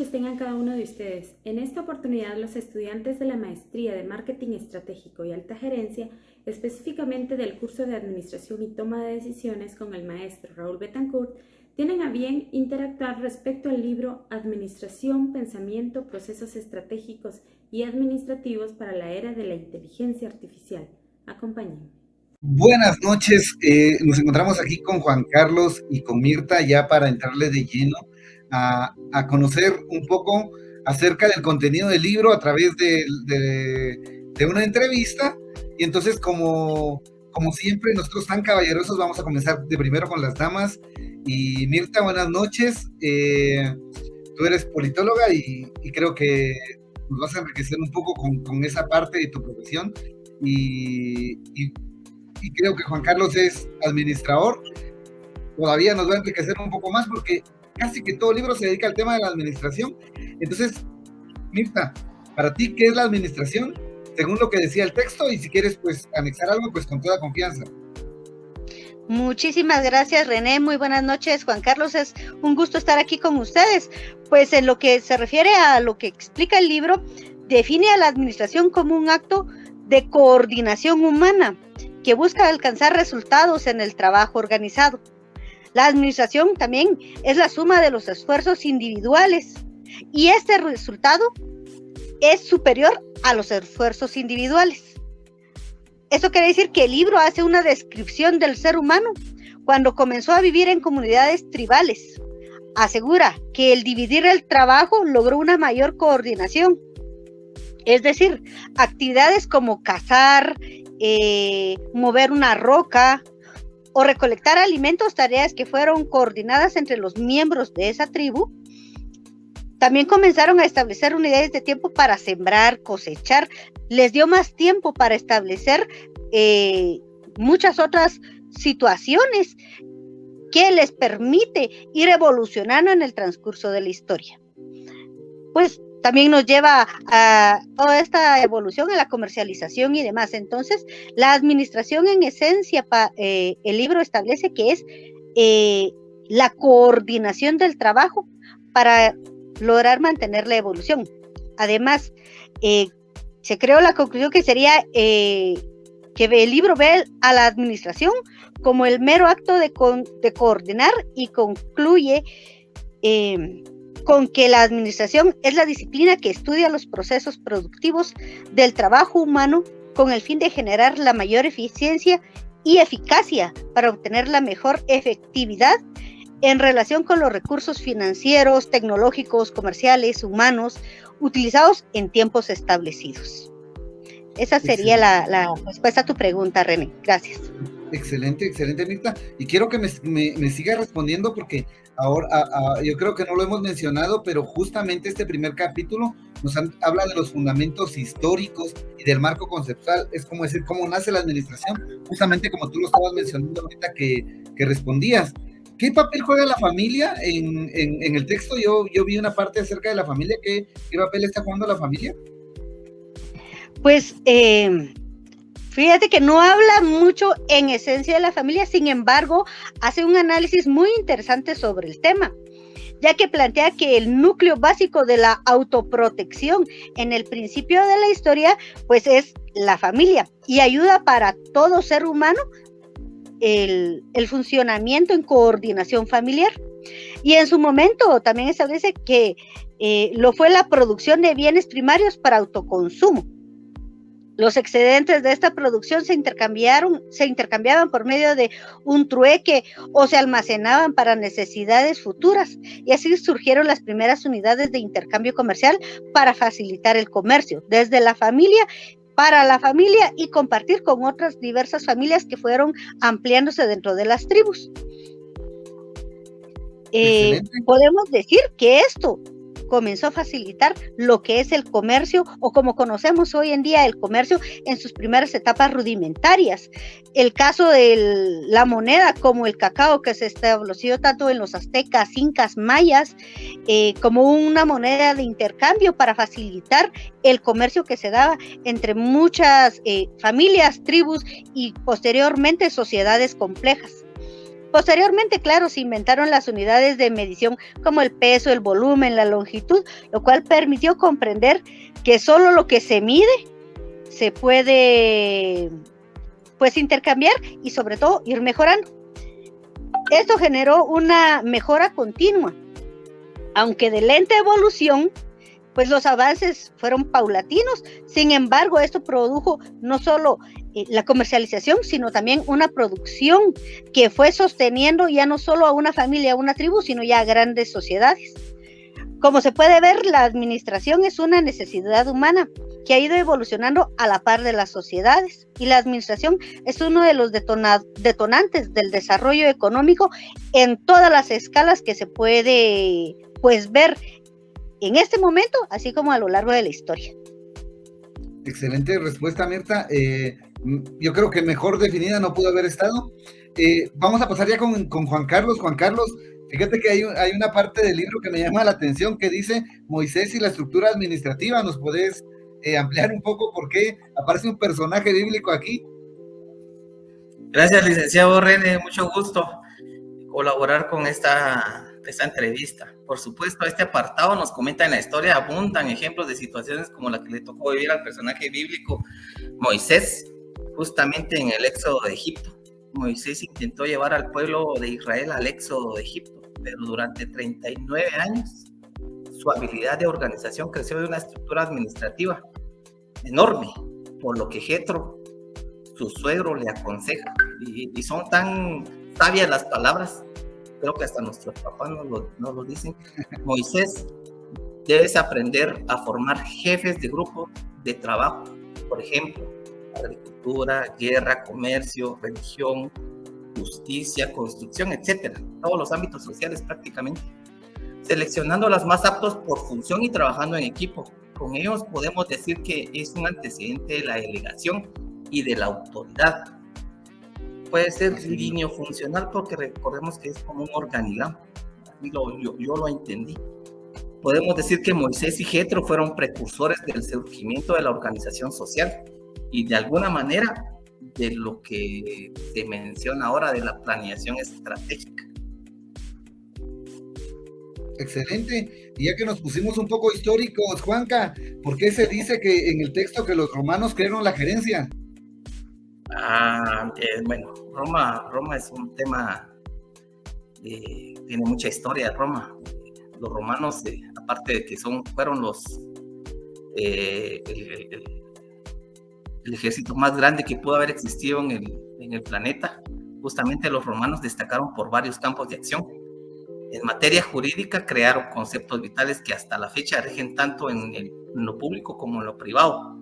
noches tengan cada uno de ustedes. En esta oportunidad, los estudiantes de la Maestría de Marketing Estratégico y Alta Gerencia, específicamente del curso de Administración y Toma de Decisiones con el maestro Raúl Betancourt, tienen a bien interactuar respecto al libro Administración, Pensamiento, Procesos Estratégicos y Administrativos para la Era de la Inteligencia Artificial. Acompáñenme. Buenas noches, nos encontramos aquí con Juan Carlos y con Mirta ya para entrarle de lleno a conocer un poco acerca del contenido del libro a través de una entrevista. Y entonces, como siempre, nosotros tan caballerosos, vamos a comenzar de primero con las damas. Y Mirta, buenas noches. Tú eres politóloga y creo que nos vas a enriquecer un poco con esa parte de tu profesión. Y creo que Juan Carlos es administrador. Todavía nos va a enriquecer un poco más porque casi que todo libro se dedica al tema de la administración. Entonces, Mirta, para ti, ¿qué es la administración? Según lo que decía el texto, y si quieres pues anexar algo, pues con toda confianza. Muchísimas gracias, René. Muy buenas noches, Juan Carlos. Es un gusto estar aquí con ustedes. Pues en lo que se refiere a lo que explica el libro, define a la administración como un acto de coordinación humana que busca alcanzar resultados en el trabajo organizado. La administración también es la suma de los esfuerzos individuales y este resultado es superior a los esfuerzos individuales. Esto quiere decir que el libro hace una descripción del ser humano cuando comenzó a vivir en comunidades tribales. Asegura que el dividir el trabajo logró una mayor coordinación. Es decir, actividades como cazar, mover una roca o recolectar alimentos, tareas que fueron coordinadas entre los miembros de esa tribu. También comenzaron a establecer unidades de tiempo para sembrar, cosechar. Les dio más tiempo para establecer muchas otras situaciones que les permite ir evolucionando en el transcurso de la historia. Pues también nos lleva a toda esta evolución, a la comercialización y demás. Entonces, la administración en esencia, el libro establece que es la coordinación del trabajo para lograr mantener la evolución. Además, se creó la conclusión que sería que el libro ve a la administración como el mero acto de coordinar y concluye con que la administración es la disciplina que estudia los procesos productivos del trabajo humano con el fin de generar la mayor eficiencia y eficacia para obtener la mejor efectividad en relación con los recursos financieros, tecnológicos, comerciales, humanos, utilizados en tiempos establecidos. Esa sería la respuesta a tu pregunta, René. Gracias. Excelente, Mirta. Y quiero que me siga respondiendo porque ahora yo creo que no lo hemos mencionado, pero justamente este primer capítulo habla de los fundamentos históricos y del marco conceptual. Es como decir, cómo nace la administración, justamente como tú lo estabas mencionando ahorita que respondías. ¿Qué papel juega la familia en el texto? Yo vi una parte acerca de la familia. ¿Qué papel está jugando la familia? Pues fíjate que no habla mucho en esencia de la familia, sin embargo, hace un análisis muy interesante sobre el tema, ya que plantea que el núcleo básico de la autoprotección en el principio de la historia, pues es la familia, y ayuda para todo ser humano el funcionamiento en coordinación familiar. Y en su momento también establece que lo fue la producción de bienes primarios para autoconsumo. Los excedentes de esta producción se intercambiaban por medio de un trueque o se almacenaban para necesidades futuras, y así surgieron las primeras unidades de intercambio comercial para facilitar el comercio desde la familia para la familia y compartir con otras diversas familias que fueron ampliándose dentro de las tribus. Podemos decir que esto comenzó a facilitar lo que es el comercio, o como conocemos hoy en día el comercio en sus primeras etapas rudimentarias. El caso de la moneda, como el cacao, que se estableció tanto en los aztecas, incas, mayas, como una moneda de intercambio para facilitar el comercio que se daba entre muchas familias, tribus y posteriormente sociedades complejas. Posteriormente, claro, se inventaron las unidades de medición como el peso, el volumen, la longitud, lo cual permitió comprender que solo lo que se mide se puede pues intercambiar y sobre todo ir mejorando. Esto generó una mejora continua, aunque de lenta evolución, pues los avances fueron paulatinos. Sin embargo, esto produjo no solo la comercialización, sino también una producción que fue sosteniendo ya no solo a una familia, a una tribu, sino ya a grandes sociedades. Como se puede ver, la administración es una necesidad humana que ha ido evolucionando a la par de las sociedades, y la administración es uno de los detonantes del desarrollo económico en todas las escalas que se puede pues ver en este momento, así como a lo largo de la historia. Excelente respuesta, Mirta. Yo creo que mejor definida no pudo haber estado. Vamos a pasar ya con Juan Carlos. Juan Carlos, fíjate que hay una parte del libro que me llama la atención que dice Moisés y la estructura administrativa. ¿Nos podés ampliar un poco por qué aparece un personaje bíblico aquí? Gracias, licenciado René, mucho gusto colaborar con esta entrevista. Por supuesto, este apartado nos comenta en la historia, abundan ejemplos de situaciones como la que le tocó vivir al personaje bíblico Moisés, justamente en el éxodo de Egipto. Moisés intentó llevar al pueblo de Israel al éxodo de Egipto, pero durante 39 años su habilidad de organización creció de una estructura administrativa enorme, por lo que Jetro, su suegro, le aconseja, y son tan sabias las palabras, creo que hasta nuestros papás nos lo dicen: Moisés, debes aprender a formar jefes de grupos de trabajo, por ejemplo, agricultura, guerra, comercio, religión, justicia, construcción, etcétera, todos los ámbitos sociales prácticamente, seleccionando los más aptos por función y trabajando en equipo. Con ellos podemos decir que es un antecedente de la delegación y de la autoridad. Puede ser línea funcional porque recordemos que es como un organigrama. Yo lo entendí. Podemos decir que Moisés y Jetro fueron precursores del surgimiento de la organización social y de alguna manera de lo que se menciona ahora de la planeación estratégica. Excelente. Y ya que nos pusimos un poco históricos, Juanca, ¿por qué se dice que en el texto que los romanos crearon la gerencia? Bueno, Roma es un tema, tiene mucha historia Roma. Los romanos, aparte de que fueron el ejército más grande que pudo haber existido en el planeta, justamente los romanos destacaron por varios campos de acción. En materia jurídica crearon conceptos vitales que hasta la fecha rigen tanto en lo público como en lo privado.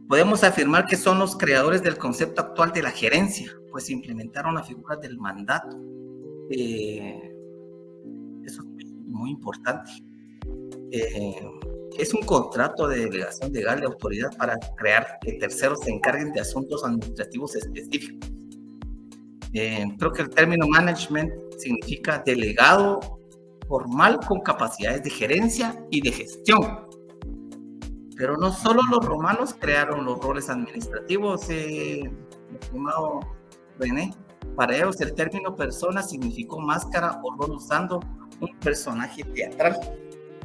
Podemos afirmar que son los creadores del concepto actual de la gerencia, pues implementaron la figura del mandato. Eso es muy importante. Es un contrato de delegación legal de autoridad para crear que terceros se encarguen de asuntos administrativos específicos. Creo que el término management significa delegado formal con capacidades de gerencia y de gestión. Pero no solo los romanos crearon los roles administrativos, mi estimado René. Para ellos el término persona significó máscara o rol usando un personaje teatral.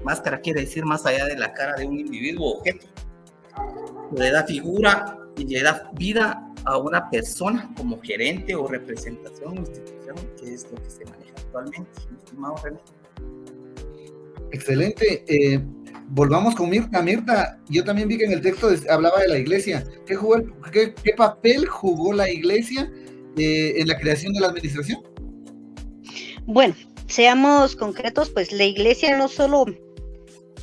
Máscara quiere decir más allá de la cara de un individuo o objeto. Le da figura y le da vida a una persona como gerente o representación o institución, que es lo que se maneja actualmente, mi estimado René. Excelente. Volvamos con Mirta. Mirta, yo también vi que en el texto hablaba de la iglesia. ¿Qué papel jugó la iglesia en la creación de la administración? Bueno, seamos concretos, pues la iglesia no solo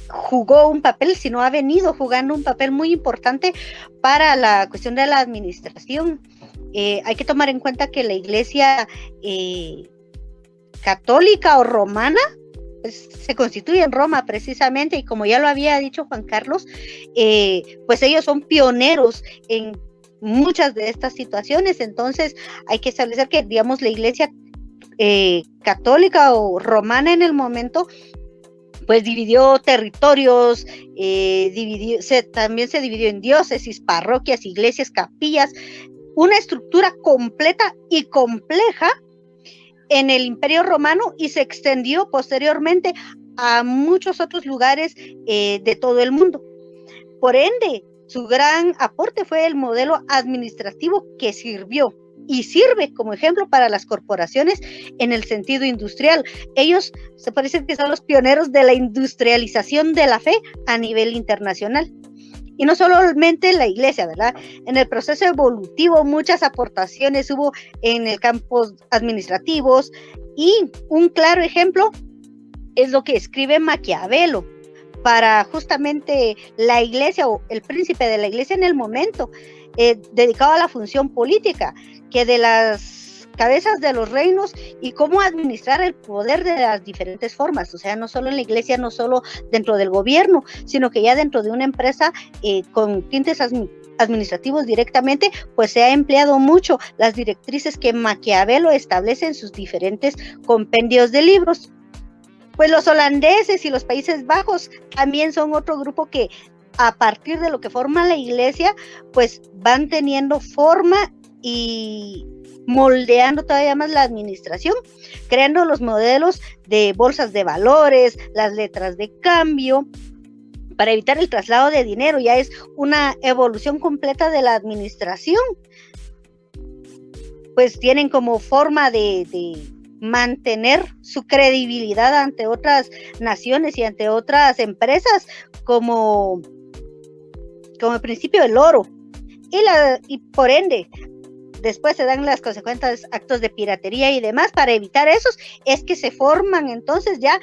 jugó un papel, sino ha venido jugando un papel muy importante para la cuestión de la administración. Hay que tomar en cuenta que la iglesia católica o romana pues, se constituye en Roma precisamente, y como ya lo había dicho Juan Carlos, pues ellos son pioneros en muchas de estas situaciones. Entonces hay que establecer que, digamos, la iglesia católica o romana en el momento pues dividió territorios, también se dividió en diócesis, parroquias, iglesias, capillas, una estructura completa y compleja en el Imperio Romano y se extendió posteriormente a muchos otros lugares de todo el mundo. Por ende, su gran aporte fue el modelo administrativo que sirvió y sirve como ejemplo para las corporaciones en el sentido industrial. Ellos se parecen que son los pioneros de la industrialización de la fe a nivel internacional. Y no solamente la iglesia, ¿verdad? En el proceso evolutivo muchas aportaciones hubo en el campo administrativos, y un claro ejemplo es lo que escribe Maquiavelo para justamente la iglesia, o el príncipe de la iglesia en el momento, dedicado a la función política, que de las cabezas de los reinos y cómo administrar el poder de las diferentes formas, o sea, no solo en la iglesia, no solo dentro del gobierno, sino que ya dentro de una empresa con tintes administrativos directamente, pues se ha empleado mucho las directrices que Maquiavelo establece en sus diferentes compendios de libros. Pues los holandeses y los Países Bajos también son otro grupo que a partir de lo que forma la iglesia, pues van teniendo forma y moldeando todavía más la administración, creando los modelos de bolsas de valores, las letras de cambio, para evitar el traslado de dinero. Ya es una evolución completa de la administración. Pues tienen como forma de mantener su credibilidad ante otras naciones y ante otras empresas como el principio del oro. Y por ende, después se dan las consecuentes actos de piratería y demás. Para evitar esos es que se forman entonces ya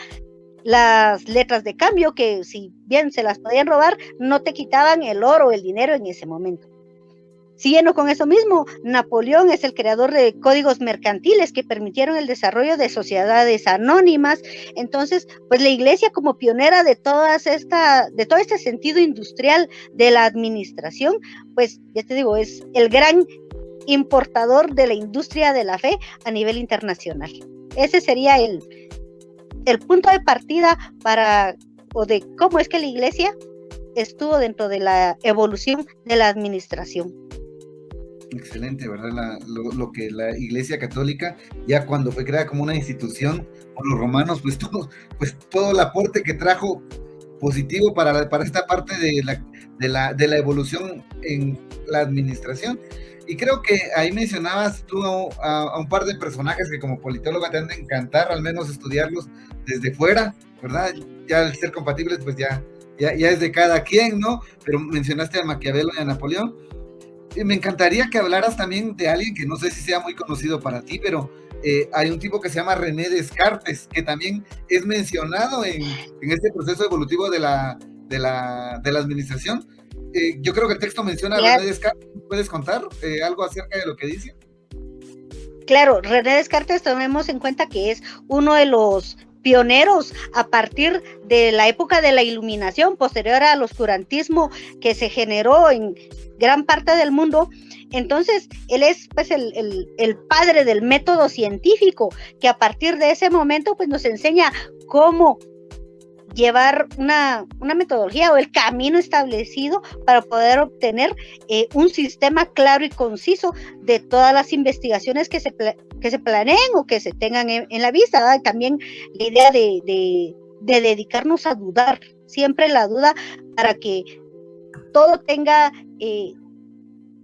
las letras de cambio, que si bien se las podían robar, no te quitaban el oro, el dinero en ese momento. Siguiendo con eso mismo, Napoleón es el creador de códigos mercantiles que permitieron el desarrollo de sociedades anónimas. Entonces, pues la iglesia, como pionera de todo este sentido industrial de la administración, pues ya te digo, es el gran importador de la industria de la fe a nivel internacional. Ese sería el punto de partida de cómo es que la iglesia estuvo dentro de la evolución de la administración. Excelente, ¿verdad? Lo que la Iglesia Católica, ya cuando fue creada como una institución por los romanos, pues todo el aporte que trajo positivo para esta parte de la evolución en la administración. Y creo que ahí mencionabas tú a un par de personajes que como politóloga te han de encantar, al menos estudiarlos desde fuera, ¿verdad? Ya al ser compatibles, pues ya es de cada quien, ¿no? Pero mencionaste a Maquiavelo y a Napoleón. Me encantaría que hablaras también de alguien que no sé si sea muy conocido para ti, pero hay un tipo que se llama René Descartes, que también es mencionado en este proceso evolutivo de la administración. Yo creo que el texto menciona a René Descartes. ¿Puedes contar algo acerca de lo que dice? Claro, René Descartes, tomemos en cuenta que es uno de los pioneros a partir de la época de la Iluminación, posterior al oscurantismo que se generó en gran parte del mundo. Entonces, él es pues el padre del método científico, que a partir de ese momento pues nos enseña cómo llevar una metodología o el camino establecido para poder obtener un sistema claro y conciso de todas las investigaciones que se planeen o que se tengan en la vista, ¿verdad? También la idea de dedicarnos a dudar, siempre la duda, para que todo tenga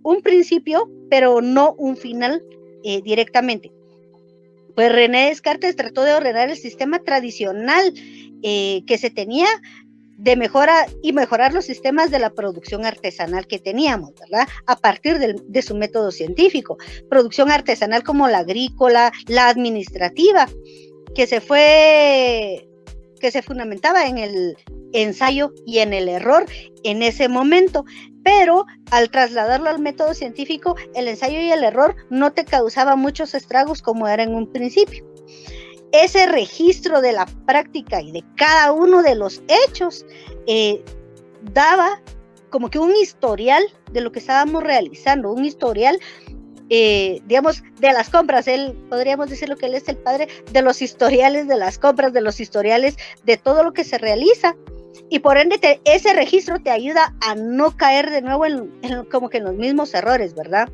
un principio, pero no un final directamente. Pues René Descartes trató de ordenar el sistema tradicional que se tenía de mejorar los sistemas de la producción artesanal que teníamos, ¿verdad? A partir de su método científico. Producción artesanal como la agrícola, la administrativa, que se fundamentaba en el ensayo y en el error en ese momento, pero al trasladarlo al método científico, el ensayo y el error no te causaban muchos estragos como era en un principio. Ese registro de la práctica y de cada uno de los hechos daba como que un historial de lo que estábamos realizando, un historial, digamos, de las compras. Podríamos decirlo que él es el padre de los historiales de las compras, de los historiales de todo lo que se realiza. Y por ende ese registro te ayuda a no caer de nuevo como que en los mismos errores, ¿verdad?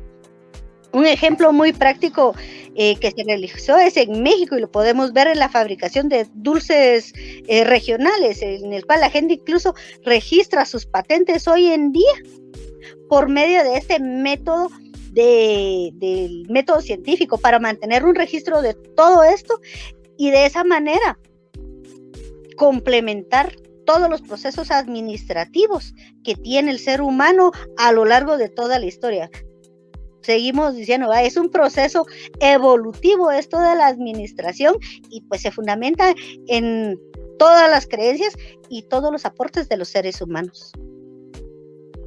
Un ejemplo muy práctico que se realizó es en México y lo podemos ver en la fabricación de dulces regionales, en el cual la gente incluso registra sus patentes hoy en día por medio de este método del método científico para mantener un registro de todo esto y de esa manera complementar todos los procesos administrativos que tiene el ser humano a lo largo de toda la historia. Seguimos diciendo, es un proceso evolutivo esto de la administración y pues se fundamenta en todas las creencias y todos los aportes de los seres humanos.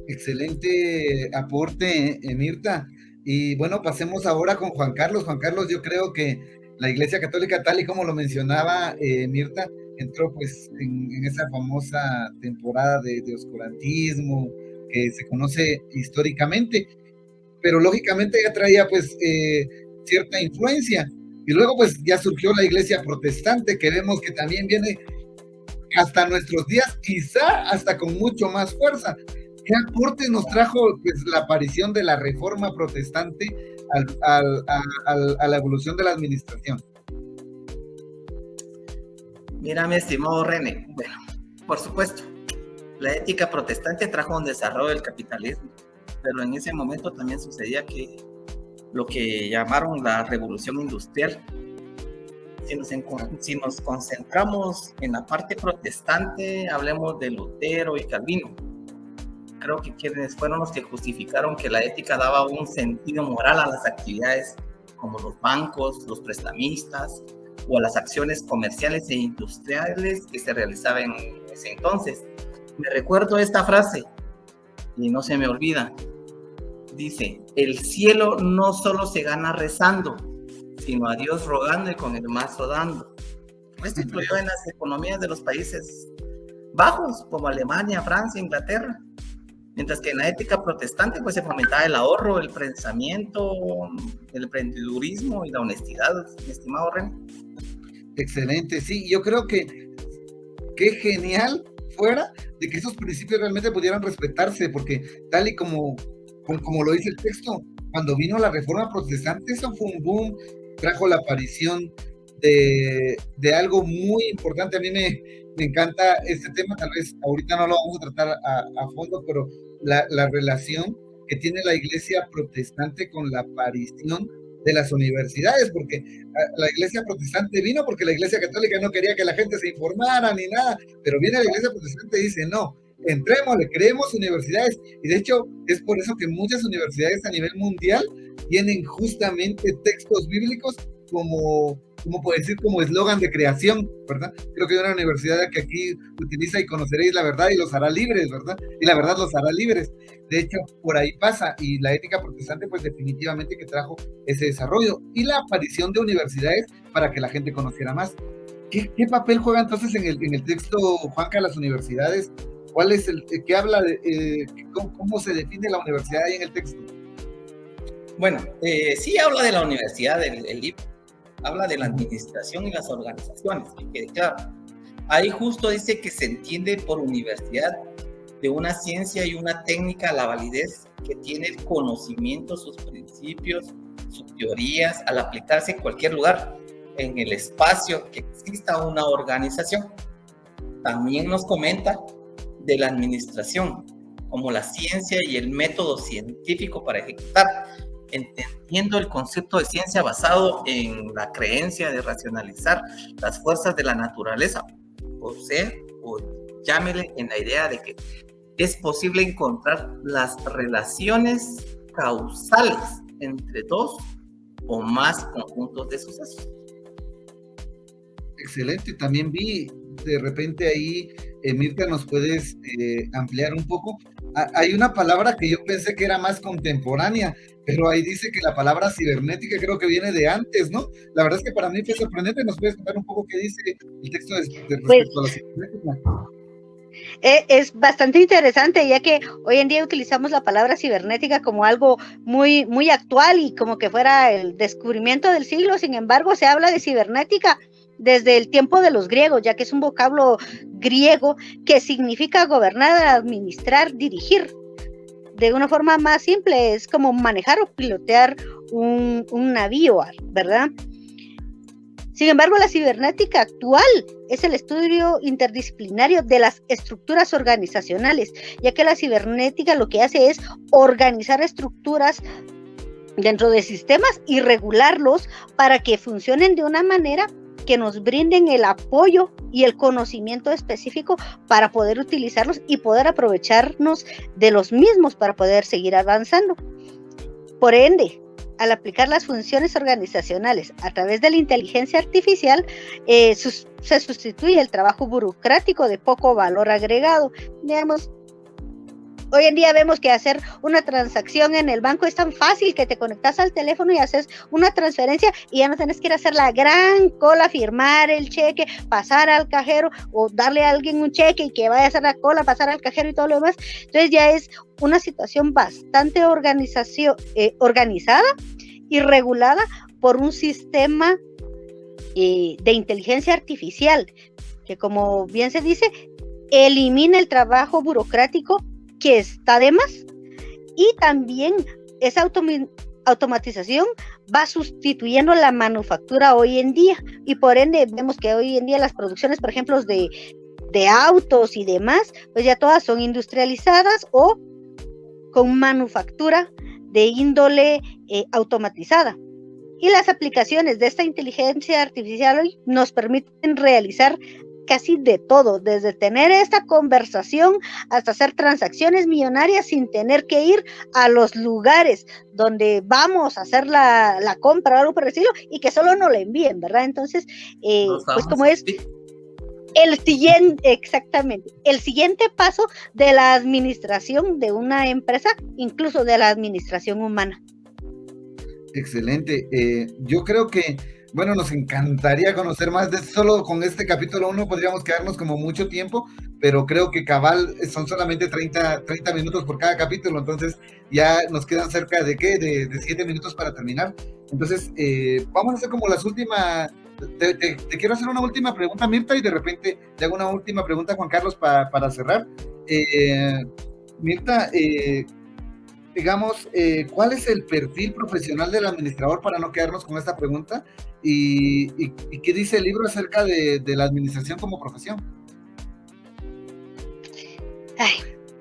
Excelente aporte, Mirta. Y bueno, pasemos ahora con Juan Carlos. Juan Carlos, yo creo que la Iglesia Católica, tal y como lo mencionaba Mirta, entró pues en esa famosa temporada de oscurantismo que se conoce históricamente, pero lógicamente ya traía pues cierta influencia, y luego pues ya surgió la Iglesia Protestante, que vemos que también viene hasta nuestros días, quizá hasta con mucho más fuerza. ¿Qué aporte nos trajo pues la aparición de la Reforma Protestante a la evolución de la administración? Mira, mi estimado René, bueno, por supuesto, la ética protestante trajo un desarrollo del capitalismo, pero en ese momento también sucedía que lo que llamaron la revolución industrial. Si nos concentramos en la parte protestante, hablemos de Lutero y Calvino. Creo que quienes fueron los que justificaron que la ética daba un sentido moral a las actividades como los bancos, los prestamistas o a las acciones comerciales e industriales que se realizaban en ese entonces. Me recuerdo esta frase y no se me olvida. Dice, el cielo no solo se gana rezando, sino a Dios rogando y con el mazo dando. Esto influyó en las economías de los países bajos, como Alemania, Francia, Inglaterra. Mientras que en la ética protestante pues se fomentaba el ahorro, el pensamiento, el emprendedurismo y la honestidad, mi estimado René. Excelente, sí, yo creo que qué genial fuera de que esos principios realmente pudieran respetarse, porque tal y como lo dice el texto, cuando vino la Reforma Protestante, eso fue un boom, trajo la aparición de algo muy importante. A mí me encanta este tema, tal vez ahorita no lo vamos a tratar a fondo, pero la relación que tiene la Iglesia Protestante con la aparición de las universidades, porque la Iglesia Protestante vino porque la Iglesia Católica no quería que la gente se informara ni nada, pero viene la Iglesia Protestante y dice, no, entrémosle, creemos universidades, y de hecho es por eso que muchas universidades a nivel mundial tienen justamente textos bíblicos como puede decir, como eslogan de creación, ¿verdad? Creo que hay una universidad que aquí utiliza y conoceréis la verdad y los hará libres, ¿verdad? Y la verdad los hará libres. De hecho, por ahí pasa, y la ética protestante pues definitivamente que trajo ese desarrollo y la aparición de universidades para que la gente conociera más. ¿Qué papel juega entonces en el texto, Juanca, las universidades? ¿Cuál es qué habla de, cómo se define la universidad ahí en el texto? Bueno, sí habla de la universidad, el libro. Habla de la administración y las organizaciones, que quede claro. Ahí justo dice que se entiende por universidad de una ciencia y una técnica la validez que tiene el conocimiento, sus principios, sus teorías, al aplicarse en cualquier lugar, en el espacio que exista una organización. También nos comenta de la administración, como la ciencia y el método científico para ejecutar, entendiendo el concepto de ciencia basado en la creencia de racionalizar las fuerzas de la naturaleza, o llámele en la idea de que es posible encontrar las relaciones causales entre dos o más conjuntos de sucesos. Excelente, también vi de repente ahí, Mirta, ¿nos puedes ampliar un poco? Hay una palabra que yo pensé que era más contemporánea, pero ahí dice que la palabra cibernética creo que viene de antes, ¿no? La verdad es que para mí fue sorprendente. ¿Nos puedes contar un poco qué dice el texto respecto a la cibernética? Es bastante interesante, ya que hoy en día utilizamos la palabra cibernética como algo muy, muy actual y como que fuera el descubrimiento del siglo. Sin embargo, se habla de cibernética desde el tiempo de los griegos, ya que es un vocablo griego que significa gobernar, administrar, dirigir. de una forma más simple, es como manejar o pilotear un navío, ¿verdad? Sin embargo, la cibernética actual es el estudio interdisciplinario de las estructuras organizacionales, ya que la cibernética lo que hace es organizar estructuras dentro de sistemas y regularlos para que funcionen de una manera que nos brinden el apoyo y el conocimiento específico para poder utilizarlos y poder aprovecharnos de los mismos para poder seguir avanzando. Por ende, al aplicar las funciones organizacionales a través de la inteligencia artificial, se sustituye el trabajo burocrático de poco valor agregado. Digamos, hoy en día vemos que hacer una transacción en el banco es tan fácil que te conectas al teléfono y haces una transferencia y ya no tienes que ir a hacer la gran cola, firmar el cheque, pasar al cajero o darle a alguien un cheque y que vaya a hacer la cola, pasar al cajero y todo lo demás. Entonces ya es una situación bastante organizada y regulada por un sistema de inteligencia artificial que, como bien se dice, elimina el trabajo burocrático que está de más, y también esa automatización va sustituyendo la manufactura hoy en día, y por ende vemos que hoy en día las producciones, por ejemplo, de autos y demás, pues ya todas son industrializadas o con manufactura de índole automatizada. Y las aplicaciones de esta inteligencia artificial hoy nos permiten realizar casi de todo, desde tener esta conversación hasta hacer transacciones millonarias sin tener que ir a los lugares donde vamos a hacer la compra o algo por el estilo, y que solo nos la envíen, ¿verdad? Entonces, pues como es el siguiente paso de la administración de una empresa, incluso de la administración humana. Excelente. Yo creo que, bueno, nos encantaría conocer más de solo con este capítulo 1, podríamos quedarnos como mucho tiempo, pero creo que cabal son solamente 30 minutos por cada capítulo, entonces ya nos quedan cerca de 7 minutos para terminar. Entonces, vamos a hacer como las últimas. Te quiero hacer una última pregunta, Mirta, y de repente te hago una última pregunta, Juan Carlos, para cerrar. Mirta, digamos, ¿cuál es el perfil profesional del administrador, para no quedarnos con esta pregunta? ¿Y qué dice el libro acerca de la administración como profesión?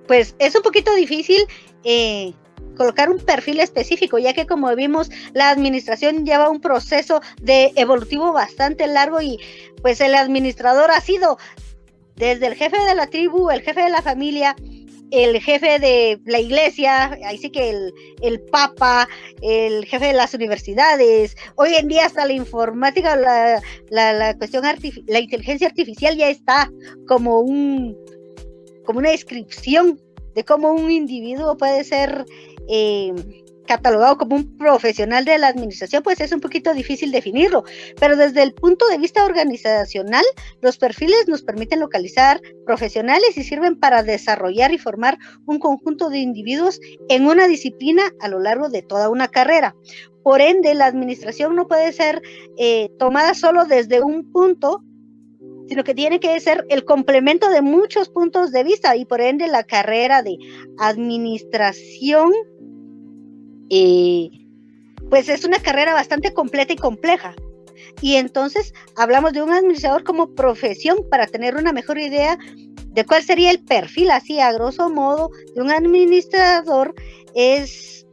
Pues es un poquito difícil colocar un perfil específico, ya que, como vimos, la administración lleva un proceso evolutivo bastante largo, y pues el administrador ha sido desde el jefe de la tribu, el jefe de la familia, el jefe de la iglesia, ahí sí que el papa, el jefe de las universidades. Hoy en día hasta la informática, la cuestión la inteligencia artificial ya está como una descripción de cómo un individuo puede ser catalogado como un profesional de la administración. Pues es un poquito difícil definirlo, pero desde el punto de vista organizacional, los perfiles nos permiten localizar profesionales y sirven para desarrollar y formar un conjunto de individuos en una disciplina a lo largo de toda una carrera. Por ende, la administración no puede ser tomada solo desde un punto, sino que tiene que ser el complemento de muchos puntos de vista, y por ende la carrera de administración pues es una carrera bastante completa y compleja. Y entonces hablamos de un administrador como profesión para tener una mejor idea de cuál sería el perfil, así a grosso modo, de un administrador. Es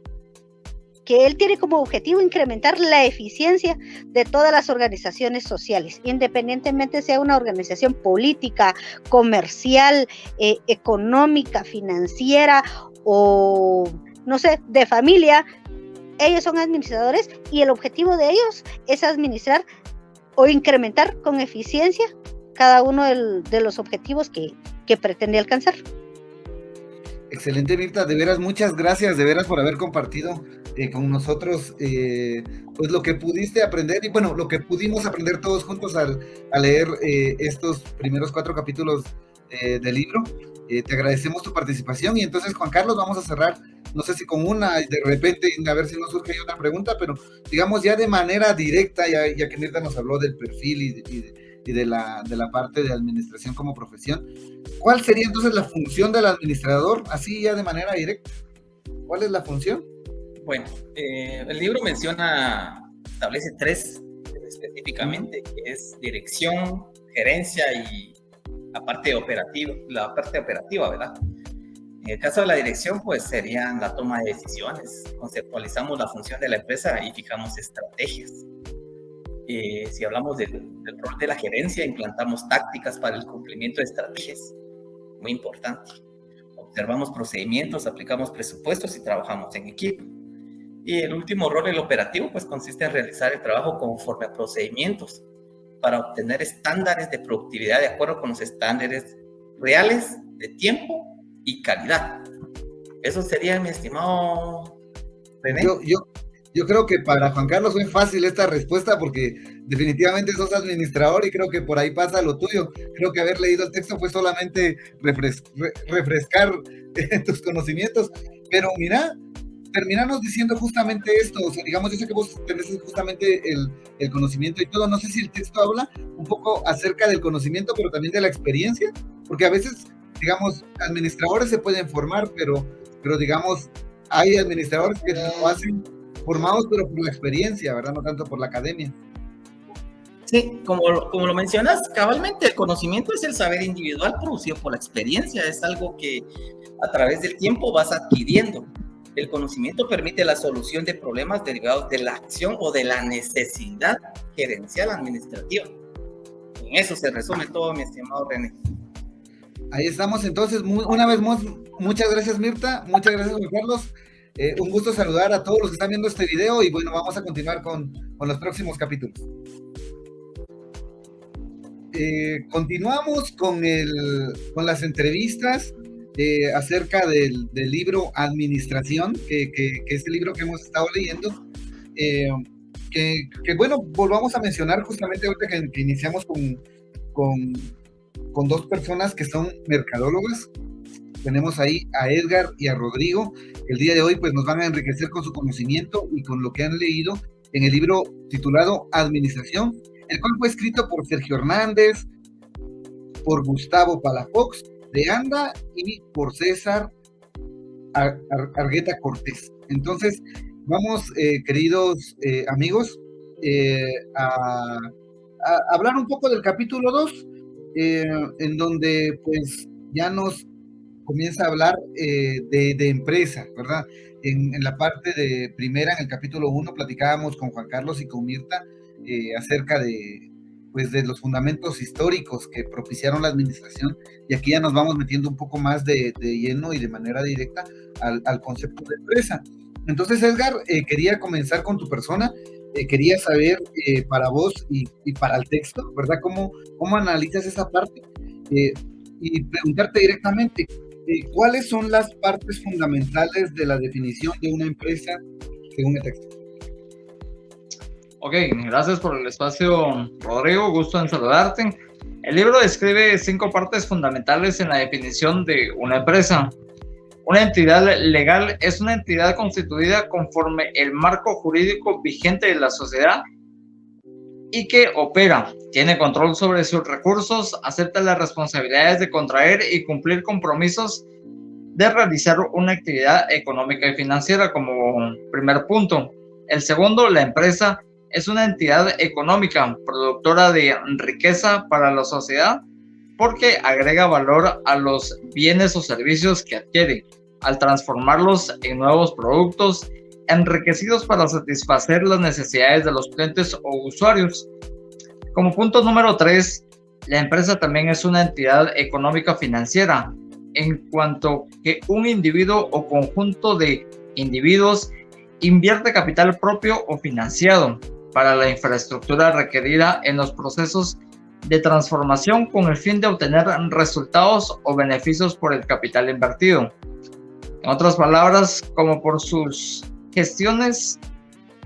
que él tiene como objetivo incrementar la eficiencia de todas las organizaciones sociales, independientemente sea una organización política, comercial, económica, financiera o, no sé, de familia. Ellos son administradores y el objetivo de ellos es administrar o incrementar con eficiencia cada uno de los objetivos que pretende alcanzar. Excelente, Mirta, de veras, muchas gracias, de veras, por haber compartido con nosotros pues lo que pudiste aprender, y bueno, lo que pudimos aprender todos juntos al leer estos primeros 4 capítulos del libro. Te agradecemos tu participación, y entonces, Juan Carlos, vamos a cerrar, no sé si con una, de repente, a ver si nos surge ahí otra pregunta, pero digamos ya de manera directa, ya que Mirta nos habló del perfil y de la parte de administración como profesión, ¿cuál sería entonces la función del administrador, así ya de manera directa? ¿Cuál es la función? Bueno, el libro establece 3 específicamente, que es dirección, gerencia y la parte operativa, ¿verdad? En el caso de la dirección, pues serían la toma de decisiones, conceptualizamos la función de la empresa y fijamos estrategias. Si hablamos del rol de la gerencia, implantamos tácticas para el cumplimiento de estrategias, muy importante. Observamos procedimientos, aplicamos presupuestos y trabajamos en equipo. Y el último rol, el operativo, pues consiste en realizar el trabajo conforme a procedimientos para obtener estándares de productividad de acuerdo con los estándares reales de tiempo y calidad. Eso sería, mi estimado René. Yo creo que para Juan Carlos fue fácil esta respuesta porque definitivamente sos administrador y creo que por ahí pasa lo tuyo. Creo que haber leído el texto fue solamente refrescar tus conocimientos. Pero mira, terminarnos diciendo justamente esto. O sea, digamos, yo sé que vos tenés justamente el conocimiento y todo. No sé si el texto habla un poco acerca del conocimiento, pero también de la experiencia. Porque a veces, digamos, administradores se pueden formar, pero digamos, hay administradores que lo hacen formados, pero por la experiencia, ¿verdad? No tanto por la academia. Sí, como lo mencionas, cabalmente el conocimiento es el saber individual producido por la experiencia, es algo que a través del tiempo vas adquiriendo. El conocimiento permite la solución de problemas derivados de la acción o de la necesidad gerencial administrativa. En eso se resume todo, mi estimado René. Ahí estamos, entonces, una vez más, muchas gracias Mirta, muchas gracias Juan Carlos. Un gusto saludar a todos los que están viendo este video y bueno, vamos a continuar con los próximos capítulos. Continuamos con las entrevistas acerca del libro Administración, que es el libro que hemos estado leyendo. Que bueno, volvamos a mencionar justamente ahorita que iniciamos con 2 personas que son mercadólogas. Tenemos ahí a Edgar y a Rodrigo. El día de hoy pues nos van a enriquecer con su conocimiento y con lo que han leído en el libro titulado Administración, el cual fue escrito por Sergio Hernández, por Gustavo Palafox de Anda y por César Argueta Cortés. Entonces, vamos, queridos amigos, a hablar un poco del capítulo 2, en donde pues ya nos comienza a hablar de empresa, ¿verdad? En la parte de primera, en el capítulo 1, platicábamos con Juan Carlos y con Mirta acerca de los fundamentos históricos que propiciaron la administración, y aquí ya nos vamos metiendo un poco más de lleno y de manera directa al concepto de empresa. Entonces, Edgar, quería comenzar con tu persona. Quería saber para vos y para el texto, ¿verdad? ¿Cómo analizas esa parte? Y preguntarte directamente, ¿cuáles son las partes fundamentales de la definición de una empresa según el texto? Ok, gracias por el espacio, Rodrigo, gusto en saludarte. El libro describe 5 partes fundamentales en la definición de una empresa. Una entidad legal es una entidad constituida conforme el marco jurídico vigente de la sociedad y que opera, tiene control sobre sus recursos, acepta las responsabilidades de contraer y cumplir compromisos de realizar una actividad económica y financiera como primer punto. El segundo, la empresa es una entidad económica productora de riqueza para la sociedad porque agrega valor a los bienes o servicios que adquiere al transformarlos en nuevos productos enriquecidos para satisfacer las necesidades de los clientes o usuarios. Como punto número 3, la empresa también es una entidad económica financiera, en cuanto que un individuo o conjunto de individuos invierte capital propio o financiado para la infraestructura requerida en los procesos de transformación con el fin de obtener resultados o beneficios por el capital invertido. En otras palabras, como por sus gestiones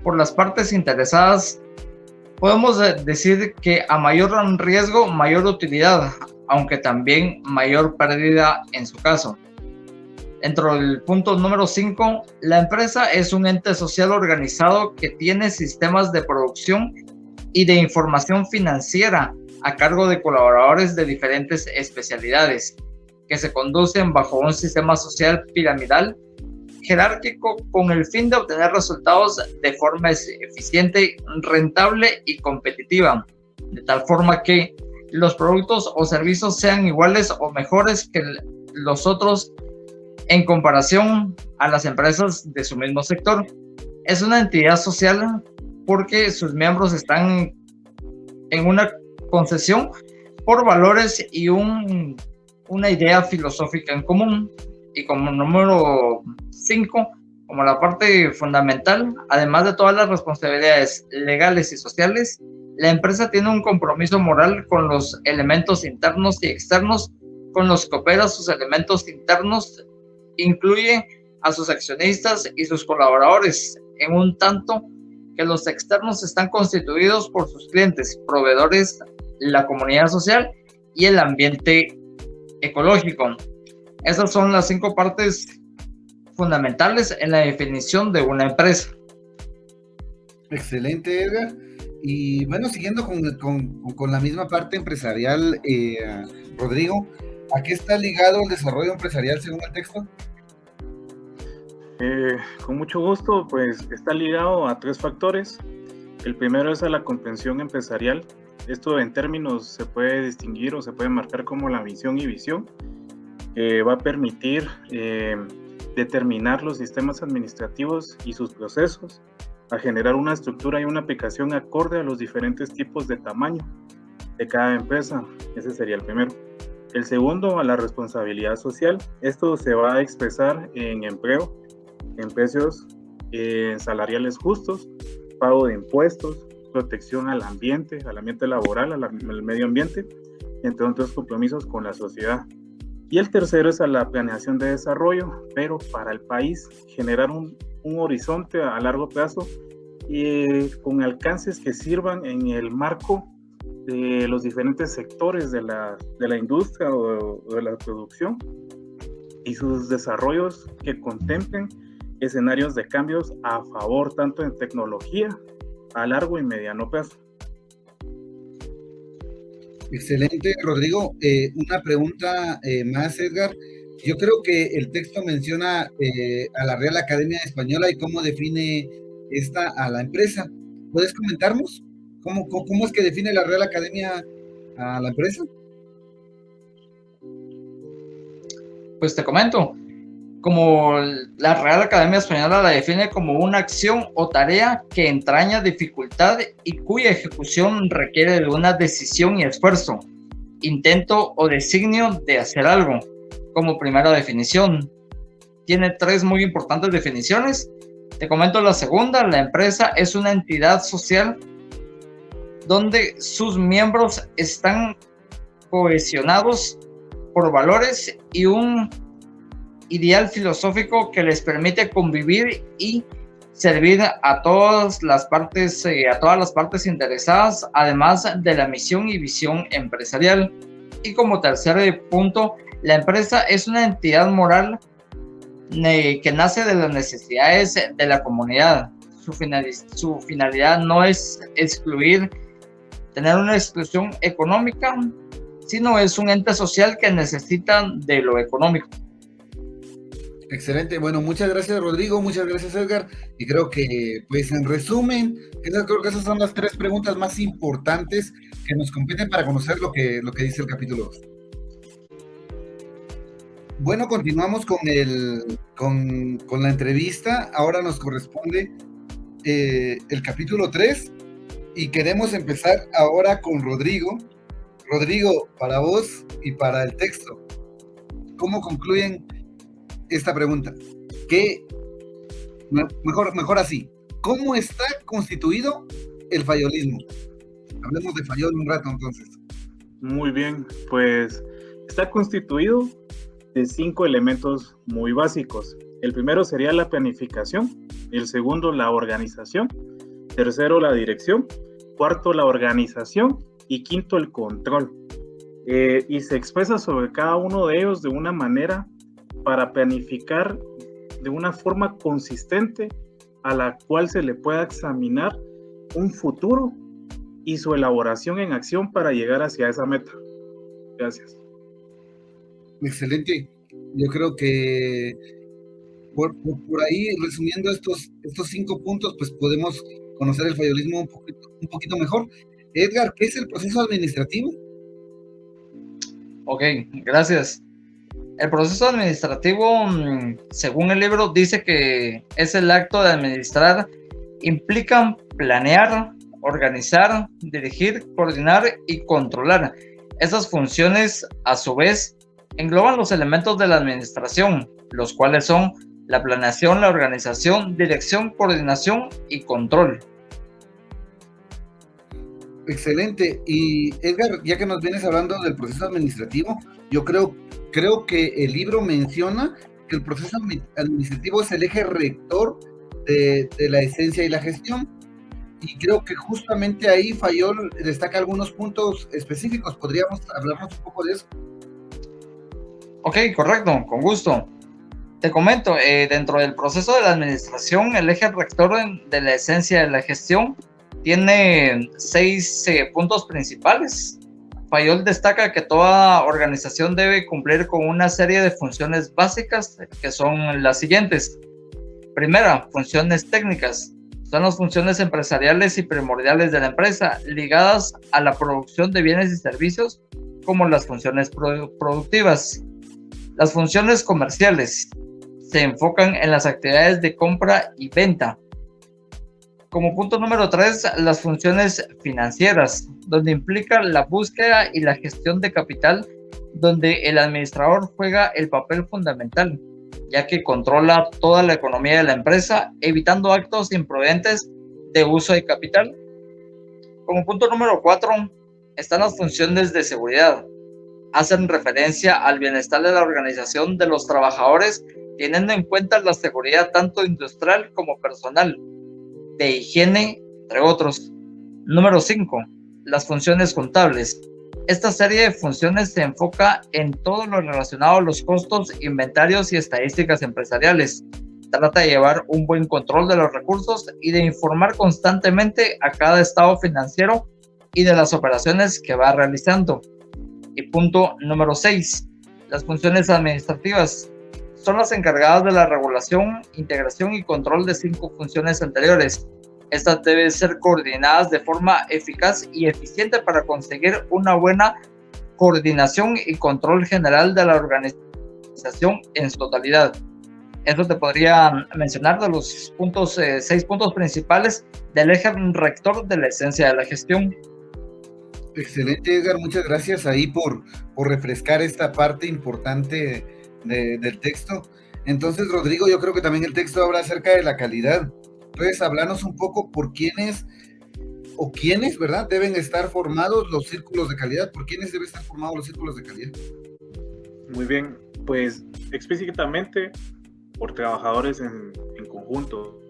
por las partes interesadas, podemos decir que a mayor riesgo, mayor utilidad, aunque también mayor pérdida en su caso. Dentro del punto número 5, la empresa es un ente social organizado que tiene sistemas de producción y de información financiera a cargo de colaboradores de diferentes especialidades que se conducen bajo un sistema social piramidal jerárquico con el fin de obtener resultados de forma eficiente, rentable y competitiva, de tal forma que los productos o servicios sean iguales o mejores que los otros en comparación a las empresas de su mismo sector. Es una entidad social porque sus miembros están en una concesión por valores y una idea filosófica en común. Y como número 5, como la parte fundamental, además de todas las responsabilidades legales y sociales, la empresa tiene un compromiso moral con los elementos internos y externos con los que opera. Sus elementos internos incluye a sus accionistas y sus colaboradores, en un tanto que los externos están constituidos por sus clientes, proveedores, la comunidad social y el ambiente ecológico. Esas son las 5 partes fundamentales en la definición de una empresa. Excelente, Edgar. Y bueno, siguiendo con la misma parte empresarial, Rodrigo, ¿a qué está ligado el desarrollo empresarial según el texto? Con mucho gusto, pues está ligado a 3 factores. El primero es a la comprensión empresarial. Esto en términos se puede distinguir o se puede marcar como la misión y visión. Va a permitir determinar los sistemas administrativos y sus procesos, a generar una estructura y una aplicación acorde a los diferentes tipos de tamaño de cada empresa. Ese sería el primero. El segundo, a la responsabilidad social. Esto se va a expresar en empleo, en precios salariales justos, pago de impuestos, protección al ambiente laboral, al medio ambiente, entre otros compromisos con la sociedad. Y el tercero es a la planeación de desarrollo, pero para el país, generar un horizonte a largo plazo con alcances que sirvan en el marco de los diferentes sectores de la industria o de la producción y sus desarrollos que contemplen escenarios de cambios a favor tanto en tecnología a largo y mediano plazo. Excelente, Rodrigo. Una pregunta más, Edgar. Yo creo que el texto menciona a la Real Academia Española y cómo define esta a la empresa. ¿Puedes comentarnos cómo es que define la Real Academia a la empresa? Pues te comento, como la Real Academia Española la define como una acción o tarea que entraña dificultad y cuya ejecución requiere de una decisión y esfuerzo, intento o designio de hacer algo, como primera definición. Tiene 3 muy importantes definiciones. Te comento la segunda. La empresa es una entidad social donde sus miembros están cohesionados por valores y un ideal filosófico que les permite convivir y servir a todas las partes interesadas, además de la misión y visión empresarial. Y como tercer punto, la empresa es una entidad moral que nace de las necesidades de la comunidad. Su finalidad no es tener una exclusión económica, sino es un ente social que necesita de lo económico. Excelente. Bueno, muchas gracias, Rodrigo. Muchas gracias, Edgar. Y creo que, pues, en resumen, creo que esas son las 3 preguntas más importantes que nos competen para conocer lo que dice el capítulo 2. Bueno, continuamos con la entrevista. Ahora nos corresponde el capítulo 3 y queremos empezar ahora con Rodrigo. Rodrigo, para vos y para el texto, ¿cómo concluyen esta pregunta? Mejor así, ¿cómo está constituido el fayolismo? Hablemos de fayol un rato entonces. Muy bien, pues está constituido de 5 elementos muy básicos. El primero sería la planificación, el segundo la organización, tercero la dirección, cuarto la organización y quinto el control. Y se expresa sobre cada uno de ellos de una manera para planificar de una forma consistente a la cual se le pueda examinar un futuro y su elaboración en acción para llegar hacia esa meta. Gracias. Excelente. Yo creo que Por ahí, resumiendo estos 5 puntos, pues podemos conocer el fayolismo un poquito mejor. Edgar, ¿qué es el proceso administrativo? Ok, gracias. El proceso administrativo, según el libro, dice que es el acto de administrar, implica planear, organizar, dirigir, coordinar y controlar. Esas funciones, a su vez, engloban los elementos de la administración, los cuales son la planeación, la organización, dirección, coordinación y control. Excelente. Y Edgar, ya que nos vienes hablando del proceso administrativo, yo creo que el libro menciona que el proceso administrativo es el eje rector de la esencia y la gestión. Y creo que justamente ahí Fayol destaca algunos puntos específicos. ¿Podríamos hablarnos un poco de eso? Ok, correcto, con gusto. Te comento, dentro del proceso de la administración, el eje rector de la esencia de la gestión tiene 6 puntos principales. Fayol destaca que toda organización debe cumplir con una serie de funciones básicas que son las siguientes. Primera, funciones técnicas. Son las funciones empresariales y primordiales de la empresa, ligadas a la producción de bienes y servicios, como las funciones productivas. Las funciones comerciales se enfocan en las actividades de compra y venta. Como punto número 3, las funciones financieras, donde implica la búsqueda y la gestión de capital, donde el administrador juega el papel fundamental, ya que controla toda la economía de la empresa, evitando actos imprudentes de uso de capital. Como punto número 4, están las funciones de seguridad. Hacen referencia al bienestar de la organización de los trabajadores, teniendo en cuenta la seguridad tanto industrial como personal, de higiene, entre otros. Número 5, las funciones contables. Esta serie de funciones se enfoca en todo lo relacionado a los costos, inventarios y estadísticas empresariales. Trata de llevar un buen control de los recursos y de informar constantemente a cada estado financiero y de las operaciones que va realizando. Y punto número 6, las funciones administrativas. Son las encargadas de la regulación, integración y control de 5 funciones anteriores. Estas deben ser coordinadas de forma eficaz y eficiente para conseguir una buena coordinación y control general de la organización en su totalidad. Eso te podría mencionar de los 6 puntos principales del eje rector de la esencia de la gestión. Excelente, Edgar, muchas gracias ahí por refrescar esta parte importante del texto. Entonces, Rodrigo, yo creo que también el texto habla acerca de la calidad. Entonces, hablarnos un poco por quiénes, ¿verdad? Deben estar formados los círculos de calidad. ¿Por quiénes deben estar formados los círculos de calidad? Muy bien, pues explícitamente por trabajadores en conjunto.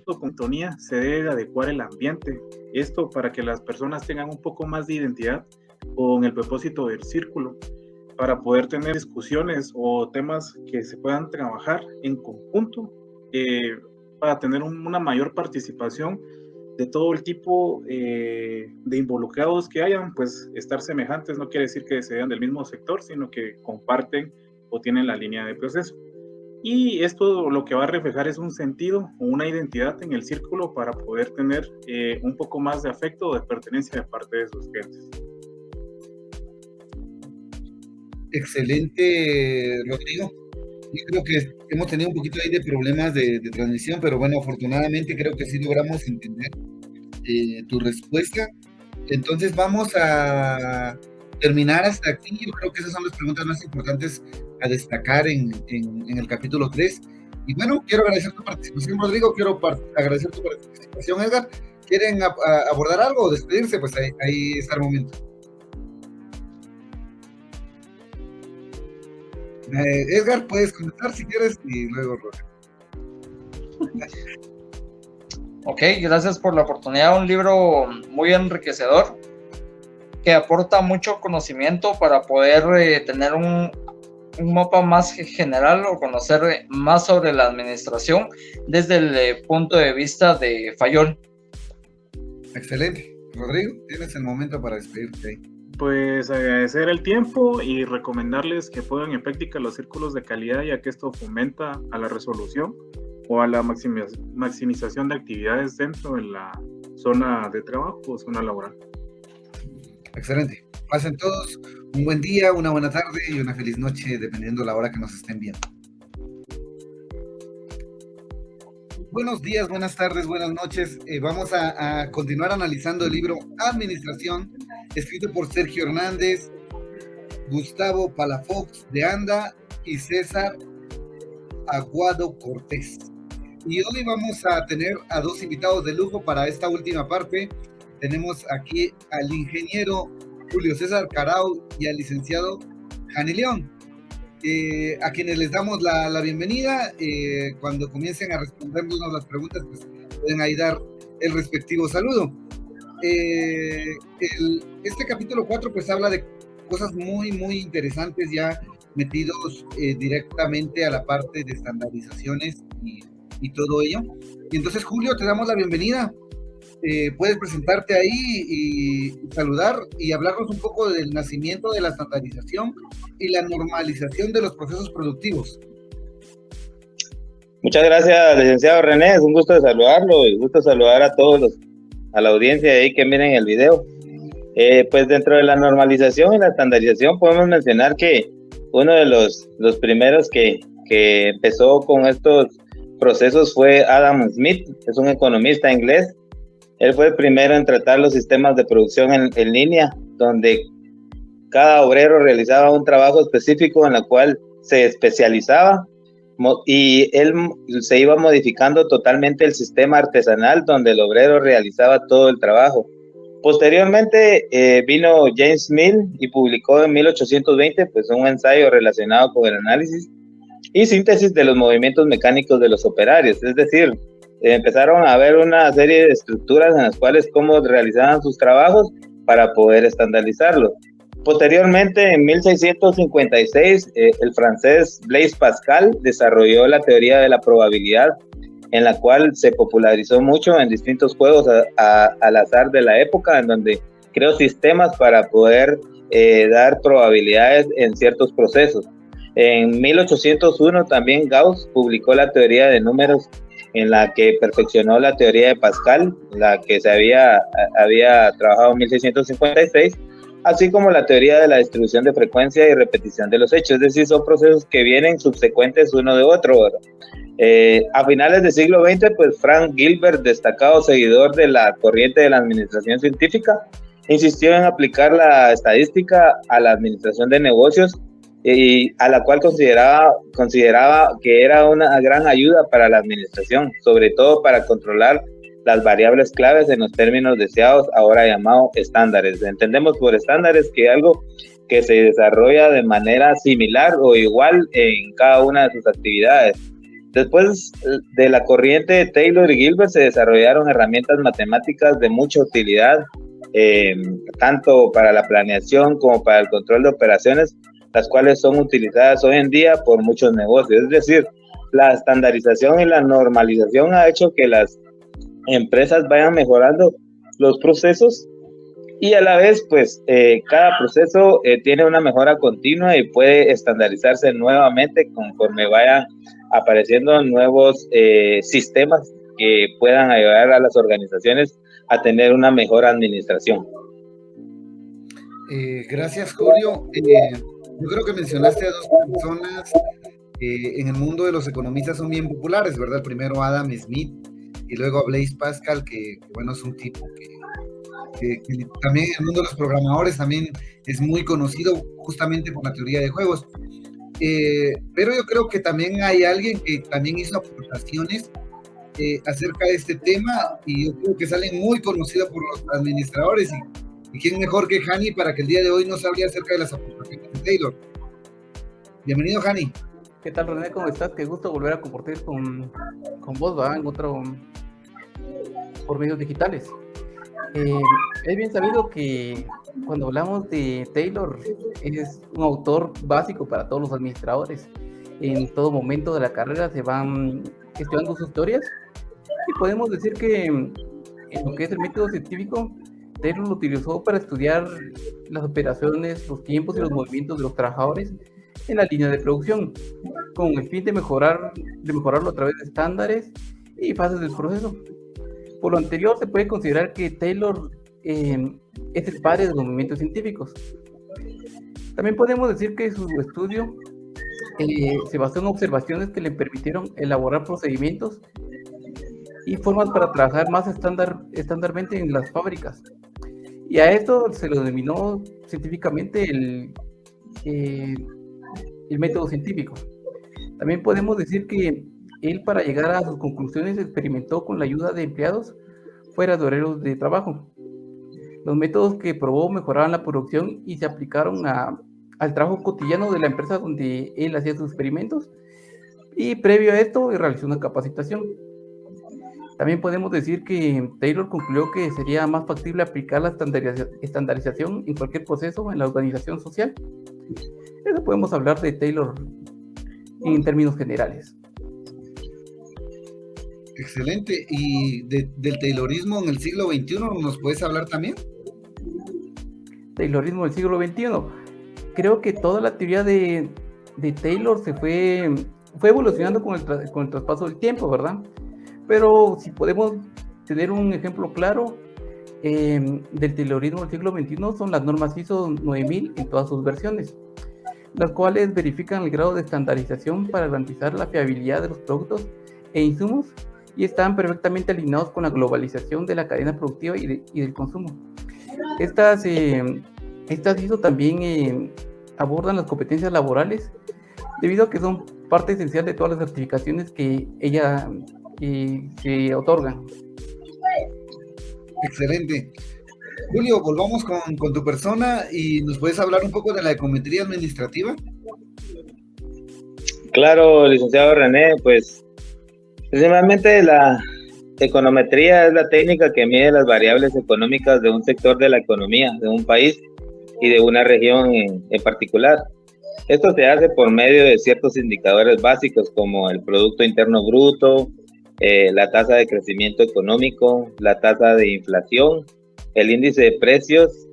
Con sintonía se debe adecuar el ambiente. Esto para que las personas tengan un poco más de identidad con el propósito del círculo, para poder tener discusiones o temas que se puedan trabajar en conjunto, para tener una mayor participación de todo el tipo de involucrados que hayan. Pues estar semejantes no quiere decir que sean del mismo sector, sino que comparten o tienen la línea de proceso. Y esto lo que va a reflejar es un sentido o una identidad en el círculo para poder tener un poco más de afecto o de pertenencia de parte de sus clientes. Excelente, Rodrigo. Yo creo que hemos tenido un poquito ahí de problemas de transmisión, pero bueno, afortunadamente creo que sí logramos entender tu respuesta. Entonces vamos a terminar hasta aquí. Yo creo que esas son las preguntas más importantes a destacar en el capítulo 3. Y bueno, quiero agradecer tu participación, Rodrigo. Quiero agradecer tu participación, Edgar. ¿Quieren abordar algo o despedirse? Pues ahí está el momento. Edgar, puedes comentar si quieres y luego Rodrigo. Ok, gracias por la oportunidad. Un libro muy enriquecedor que aporta mucho conocimiento para poder tener un mapa más general o conocer más sobre la administración desde el punto de vista de Fayol. Excelente. Rodrigo, tienes el momento para despedirte ahí. Pues agradecer el tiempo y recomendarles que pongan en práctica los círculos de calidad, ya que esto fomenta a la resolución o a la maximización de actividades dentro de la zona de trabajo o zona laboral. Excelente. Pasen todos un buen día, una buena tarde y una feliz noche, dependiendo de la hora que nos estén viendo. Buenos días, buenas tardes, buenas noches. Vamos a continuar analizando el libro Administración, escrito por Sergio Hernández, Gustavo Palafox de Anda y César Aguado Cortés. Y hoy vamos a tener a dos invitados de lujo para esta última parte. Tenemos aquí al ingeniero Julio César Carao y al licenciado Jani León, a quienes les damos la bienvenida. Cuando comiencen a respondernos las preguntas, pues pueden ahí dar el respectivo saludo. Este capítulo 4 pues habla de cosas muy interesantes, ya metidos directamente a la parte de estandarizaciones y todo ello. Y entonces, Julio, te damos la bienvenida. Puedes presentarte ahí y saludar y hablarnos un poco del nacimiento de la estandarización y la normalización de los procesos productivos. Muchas gracias, licenciado René, es un gusto de saludarlo y un gusto saludar a todos a la audiencia ahí que miren el video. Pues dentro de la normalización y la estandarización podemos mencionar que uno de los primeros que empezó con estos procesos fue Adam Smith, es un economista inglés. Él fue el primero en tratar los sistemas de producción en línea, donde cada obrero realizaba un trabajo específico en el cual se especializaba, y él se iba modificando totalmente el sistema artesanal donde el obrero realizaba todo el trabajo. Posteriormente vino James Mill y publicó en 1820 pues, un ensayo relacionado con el análisis y síntesis de los movimientos mecánicos de los operarios, es decir, empezaron a haber una serie de estructuras en las cuales cómo realizaban sus trabajos para poder estandarizarlo. Posteriormente, en 1656, el francés Blaise Pascal desarrolló la teoría de la probabilidad, en la cual se popularizó mucho en distintos juegos al azar de la época, en donde creó sistemas para poder dar probabilidades en ciertos procesos. En 1801 también Gauss publicó la teoría de números, en la que perfeccionó la teoría de Pascal, la que se había trabajado en 1656, así como la teoría de la distribución de frecuencia y repetición de los hechos, es decir, son procesos que vienen subsecuentes uno de otro. A finales del siglo XX, pues Frank Gilbert, destacado seguidor de la corriente de la administración científica, insistió en aplicar la estadística a la administración de negocios, y a la cual consideraba que era una gran ayuda para la administración, sobre todo para controlar las variables claves en los términos deseados, ahora llamados estándares. Entendemos por estándares que algo que se desarrolla de manera similar o igual en cada una de sus actividades. Después de la corriente de Taylor y Gilbert se desarrollaron herramientas matemáticas de mucha utilidad, tanto para la planeación como para el control de operaciones, las cuales son utilizadas hoy en día por muchos negocios. Es decir, la estandarización y la normalización ha hecho que las empresas vayan mejorando los procesos y a la vez, pues, cada proceso tiene una mejora continua y puede estandarizarse nuevamente conforme vayan apareciendo nuevos sistemas que puedan ayudar a las organizaciones a tener una mejor administración. Gracias, Julio. Yo creo que mencionaste a dos personas en el mundo de los economistas son bien populares, ¿verdad? Primero Adam Smith y luego a Blaise Pascal, que bueno, es un tipo que también en el mundo de los programadores también es muy conocido justamente por la teoría de juegos. Pero yo creo que también hay alguien que también hizo aportaciones acerca de este tema y yo creo que salen muy conocidos por los administradores y quién mejor que Jani para que el día de hoy nos hable acerca de las aportaciones de Taylor. Bienvenido, Jani. ¿Qué tal, René? ¿Cómo estás? Qué gusto volver a compartir con vos, ¿va? Por medios digitales. Es bien sabido que cuando hablamos de Taylor es un autor básico para todos los administradores. En todo momento de la carrera se van gestionando sus historias y podemos decir que en lo que es el método científico Taylor lo utilizó para estudiar las operaciones, los tiempos y los movimientos de los trabajadores en la línea de producción, con el fin de mejorarlo a través de estándares y fases del proceso. Por lo anterior, se puede considerar que Taylor es el padre de los movimientos científicos. También podemos decir que su estudio se basó en observaciones que le permitieron elaborar procedimientos y formas para trabajar más estándarmente en las fábricas. Y a esto se lo denominó científicamente el método científico. También podemos decir que él, para llegar a sus conclusiones, experimentó con la ayuda de empleados fuera de horarios de trabajo. Los métodos que probó mejoraban la producción y se aplicaron al trabajo cotidiano de la empresa donde él hacía sus experimentos, y previo a esto realizó una capacitación. También podemos decir que Taylor concluyó que sería más factible aplicar la estandarización en cualquier proceso en la organización social. Eso podemos hablar de Taylor en términos generales. Excelente. ¿Y del Taylorismo en el siglo XXI nos puedes hablar también? Taylorismo del siglo XXI. Creo que toda la teoría de Taylor se fue evolucionando con el traspaso del tiempo, ¿verdad? Pero si podemos tener un ejemplo claro del Taylorismo del siglo XXI, son las normas ISO 9000 en todas sus versiones, las cuales verifican el grado de estandarización para garantizar la fiabilidad de los productos e insumos y están perfectamente alineados con la globalización de la cadena productiva y del consumo. Estas ISO también abordan las competencias laborales, debido a que son parte esencial de todas las certificaciones que se otorgan. Excelente. Julio, volvamos con tu persona y nos puedes hablar un poco de la econometría administrativa. Claro, licenciado René, pues principalmente la econometría es la técnica que mide las variables económicas de un sector de la economía, de un país y de una región en particular. Esto se hace por medio de ciertos indicadores básicos como el Producto Interno Bruto, la tasa de crecimiento económico, la tasa de inflación, el índice de precios,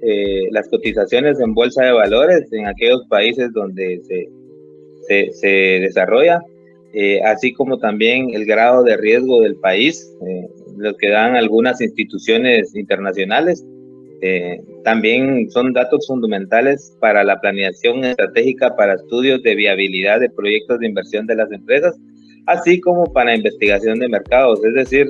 las cotizaciones en bolsa de valores en aquellos países donde se desarrolla, así como también el grado de riesgo del país, lo que dan algunas instituciones internacionales. También son datos fundamentales para la planeación estratégica para estudios de viabilidad de proyectos de inversión de las empresas, así como para investigación de mercados. Es decir,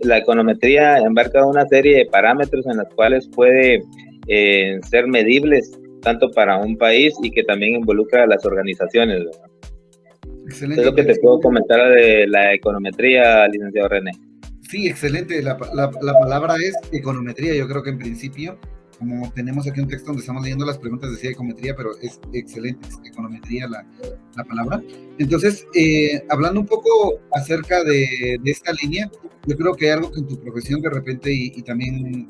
la econometría embarca una serie de parámetros en los cuales puede ser medibles tanto para un país y que también involucra a las organizaciones. Excelente. Es lo que te puedo comentar de la econometría, licenciado René. Sí, excelente. La palabra es econometría. Yo creo que en principio, como tenemos aquí un texto donde estamos leyendo las preguntas, decía econometría, pero es excelente, es econometría la palabra. Entonces, hablando un poco acerca de esta línea, yo creo que hay algo que en tu profesión de repente y también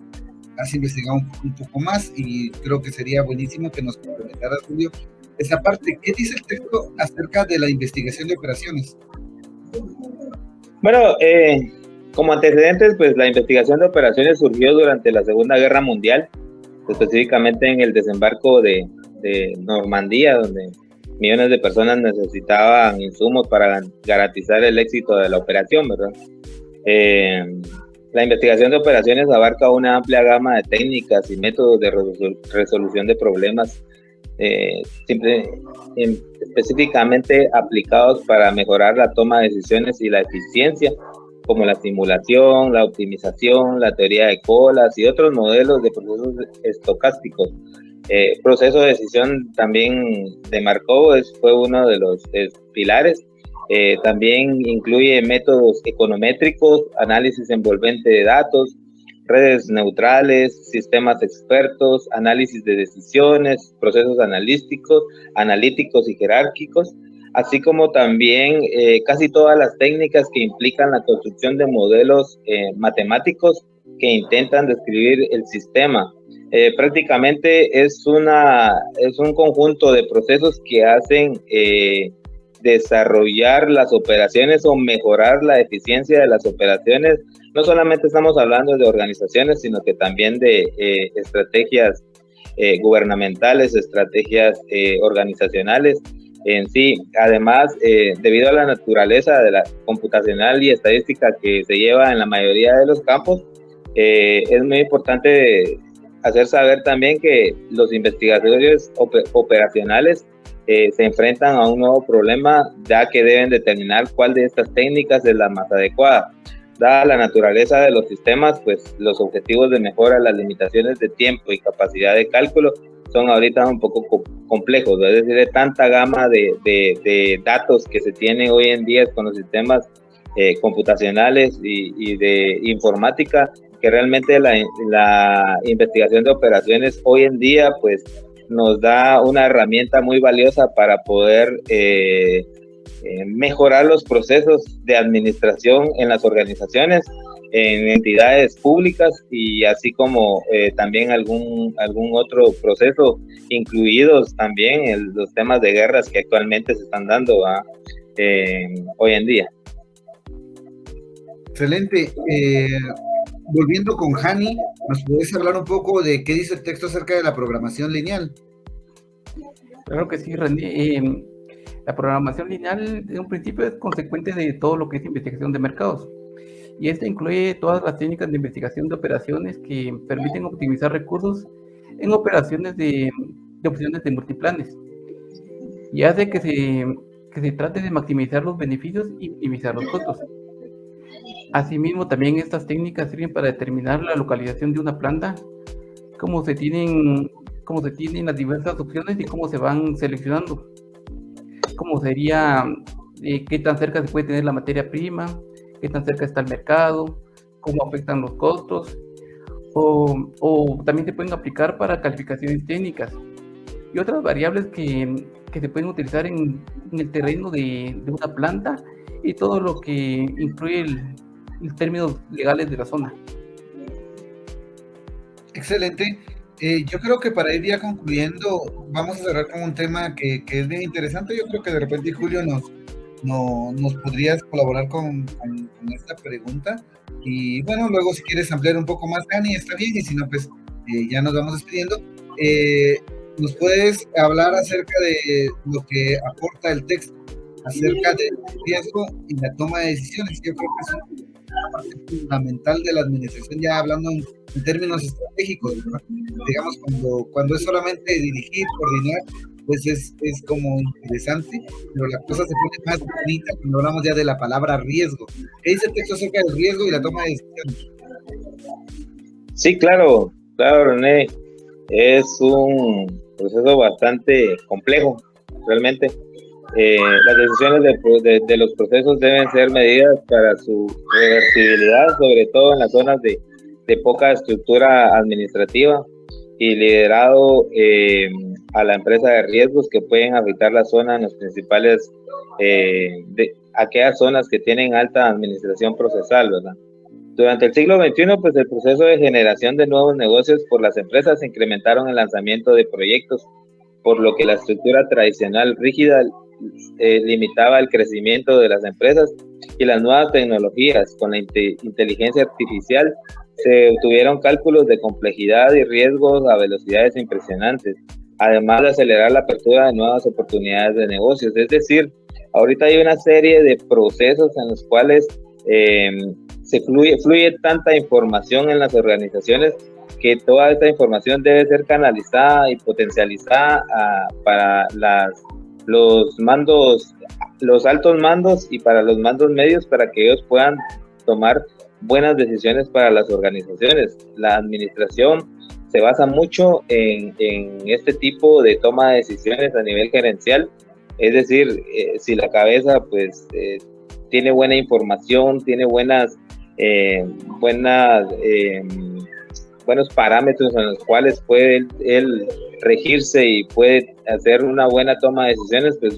has investigado un poco más, y creo que sería buenísimo que nos complementaras, Julio, esa parte. ¿Qué dice el texto acerca de la investigación de operaciones? Bueno, como antecedentes, pues la investigación de operaciones surgió durante la Segunda Guerra Mundial, específicamente en el desembarco de Normandía, donde millones de personas necesitaban insumos para garantizar el éxito de la operación, ¿verdad? La investigación de operaciones abarca una amplia gama de técnicas y métodos de resolución de problemas, específicamente aplicados para mejorar la toma de decisiones y la eficiencia, como la simulación, la optimización, la teoría de colas y otros modelos de procesos estocásticos. Proceso de decisión también de Markov fue uno de los pilares. También incluye métodos econométricos, análisis envolvente de datos, redes neutrales, sistemas expertos, análisis de decisiones, procesos analíticos y jerárquicos, así como también casi todas las técnicas que implican la construcción de modelos matemáticos que intentan describir el sistema. Prácticamente es un conjunto de procesos que hacen desarrollar las operaciones o mejorar la eficiencia de las operaciones. No solamente estamos hablando de organizaciones, sino que también de estrategias gubernamentales, estrategias organizacionales en sí. Además, debido a la naturaleza de la computacional y estadística que se lleva en la mayoría de los campos, es muy importante hacer saber también que los investigadores operacionales se enfrentan a un nuevo problema, ya que deben determinar cuál de estas técnicas es la más adecuada. Dada la naturaleza de los sistemas, pues los objetivos de mejora, las limitaciones de tiempo y capacidad de cálculo son ahorita un poco complejos, es decir, de tanta gama de datos que se tiene hoy en día con los sistemas computacionales y de informática, que realmente la investigación de operaciones hoy en día pues nos da una herramienta muy valiosa para poder mejorar los procesos de administración en las organizaciones, en entidades públicas y así como también algún otro proceso, incluidos también los temas de guerras que actualmente se están dando hoy en día. Excelente. Volviendo con Hani, ¿nos puedes hablar un poco de qué dice el texto acerca de la programación lineal? Claro que sí, René. La programación lineal en un principio es consecuente de todo lo que es investigación de mercados. Y esta incluye todas las técnicas de investigación de operaciones que permiten optimizar recursos en operaciones de opciones de multiplanes. Y hace que se trate de maximizar los beneficios y minimizar los costos. Asimismo, también estas técnicas sirven para determinar la localización de una planta, cómo se tienen las diversas opciones y cómo se van seleccionando. Cómo sería, qué tan cerca se puede tener la materia prima, qué tan cerca está el mercado, cómo afectan los costos, o también se pueden aplicar para calificaciones técnicas y otras variables que se pueden utilizar en el terreno de una planta y todo lo que incluye los términos legales de la zona. Excelente. Yo creo que para ir ya concluyendo, vamos a cerrar con un tema que es bien interesante. Yo creo que de repente, Julio, nos podrías colaborar con esta pregunta. Y bueno, luego si quieres ampliar un poco más, Hani, está bien, y si no, pues ya nos vamos despidiendo. ¿Nos puedes hablar acerca de lo que aporta el texto, acerca del riesgo y la toma de decisiones? Yo creo que es una parte fundamental de la administración, ya hablando en términos estratégicos, ¿verdad? Digamos, cuando es solamente dirigir, coordinar, pues es como interesante, pero la cosa se pone más bonita cuando hablamos ya de la palabra riesgo. ¿Qué dice el texto acerca del riesgo y la toma de decisiones? Sí, claro, René. Es un proceso bastante complejo, realmente. Las decisiones de los procesos deben ser medidas para su reversibilidad, sobre todo en las zonas de poca estructura administrativa y liderado a la empresa de riesgos que pueden afectar la zona en los principales, aquellas zonas que tienen alta administración procesal, ¿verdad? Durante el siglo XXI, pues el proceso de generación de nuevos negocios por las empresas incrementaron el lanzamiento de proyectos, por lo que la estructura tradicional rígida limitaba el crecimiento de las empresas y las nuevas tecnologías. Con la inteligencia artificial se obtuvieron cálculos de complejidad y riesgos a velocidades impresionantes, además de acelerar la apertura de nuevas oportunidades de negocios. Es ahorita hay una serie de procesos en los cuales se fluye tanta información en las organizaciones que toda esta información debe ser canalizada y potencializada para los altos mandos y para los mandos medios, para que ellos puedan tomar buenas decisiones para las organizaciones. La administración se basa mucho en este tipo de toma de decisiones a nivel gerencial, es decir, si la cabeza pues tiene buena información, tiene buenos parámetros en los cuales puede él regirse y puede hacer una buena toma de decisiones, pues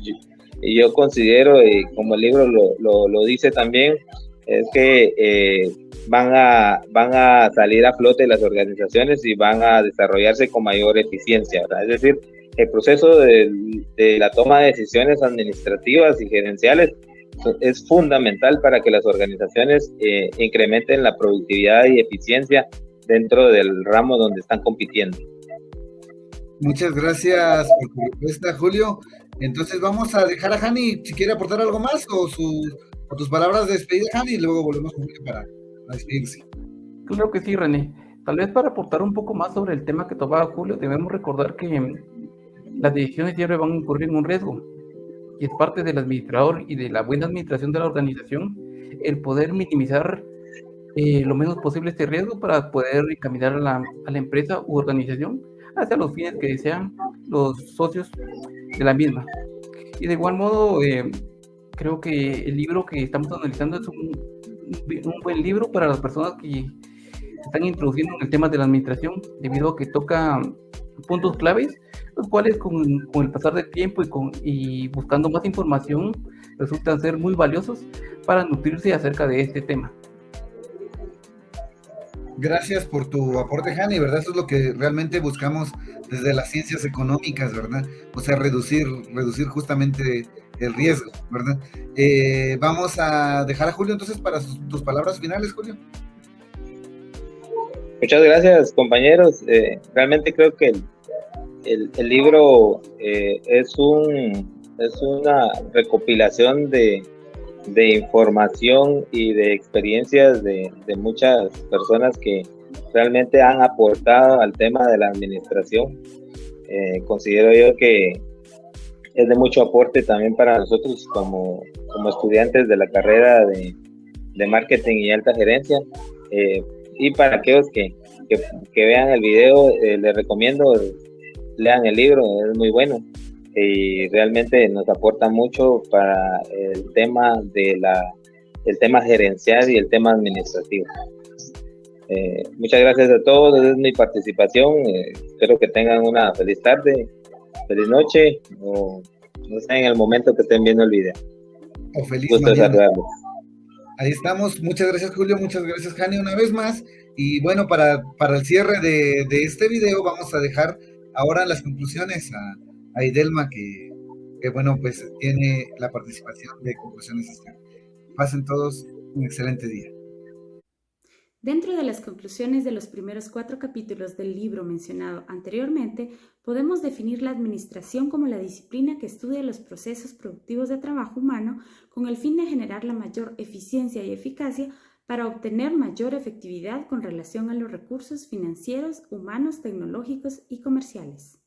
yo considero, como el libro lo dice también, es que van a salir a flote las organizaciones y van a desarrollarse con mayor eficiencia, ¿verdad? Es decir, el proceso de la toma de decisiones administrativas y gerenciales es fundamental para que las organizaciones incrementen la productividad y eficiencia dentro del ramo donde están compitiendo. Muchas gracias por tu respuesta, Julio. Entonces vamos a dejar a Hani, si quiere aportar algo más o tus palabras de despedida, Hani, y luego volvemos con Julio para despedirse. Claro que sí, René. Tal vez para aportar un poco más sobre el tema que tocaba Julio, debemos recordar que las decisiones siempre van a incurrir en un riesgo, y es parte del administrador y de la buena administración de la organización el poder minimizar lo menos posible este riesgo para poder encaminar a la empresa u organización hacia los fines que desean los socios de la misma. Y de igual modo, creo que el libro que estamos analizando es un buen libro para las personas que están introduciendo en el tema de la administración, debido a que toca puntos claves, los cuales con el pasar del tiempo y buscando más información resultan ser muy valiosos para nutrirse acerca de este tema. Gracias por tu aporte, Hani, ¿verdad? Eso es lo que realmente buscamos desde las ciencias económicas, ¿verdad? O sea, reducir justamente el riesgo, ¿verdad? Vamos a dejar a Julio entonces para tus palabras finales, Julio. Muchas gracias, compañeros. Realmente creo que el libro es una recopilación de información y de experiencias de muchas personas que realmente han aportado al tema de la administración. Considero yo que es de mucho aporte también para nosotros como estudiantes de la carrera de marketing y alta gerencia. Y para aquellos que vean el video, les recomiendo lean el libro, es muy bueno y realmente nos aporta mucho para el tema el tema gerencial y el tema administrativo. Muchas gracias a todos, esa es mi participación. Espero que tengan una feliz tarde, feliz noche, o no sé, en el momento que estén viendo el video. O feliz gusto mañana. de saludarlos. Ahí estamos, muchas gracias, Julio, muchas gracias, Hani, una vez más. Y bueno, para el cierre de este video vamos a dejar ahora las conclusiones a Idelma, que bueno, pues tiene la participación de conclusiones. Pasen todos un excelente día. Dentro de las conclusiones de los primeros 4 capítulos del libro mencionado anteriormente, podemos definir la administración como la disciplina que estudia los procesos productivos de trabajo humano con el fin de generar la mayor eficiencia y eficacia para obtener mayor efectividad con relación a los recursos financieros, humanos, tecnológicos y comerciales.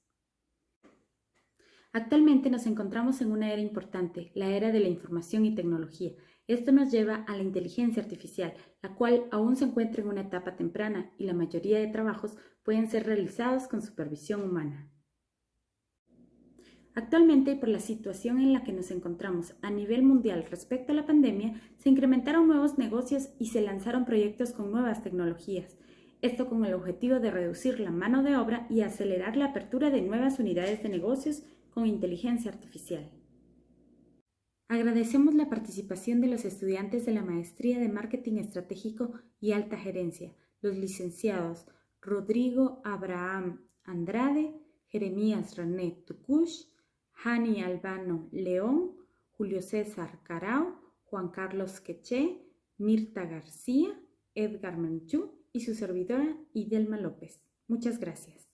Actualmente nos encontramos en una era importante, la era de la información y tecnología. Esto nos lleva a la inteligencia artificial, la cual aún se encuentra en una etapa temprana y la mayoría de trabajos pueden ser realizados con supervisión humana. Actualmente, y por la situación en la que nos encontramos a nivel mundial respecto a la pandemia, se incrementaron nuevos negocios y se lanzaron proyectos con nuevas tecnologías. Esto con el objetivo de reducir la mano de obra y acelerar la apertura de nuevas unidades de negocios con inteligencia artificial. Agradecemos la participación de los estudiantes de la Maestría de Marketing Estratégico y Alta Gerencia, los licenciados Rodrigo Abraham Andrade, Jeremías René Tucush, Hani Albano León, Julio César Carao, Juan Carlos Queché, Mirta García, Edgar Manchú y su servidora Idelma López. Muchas gracias.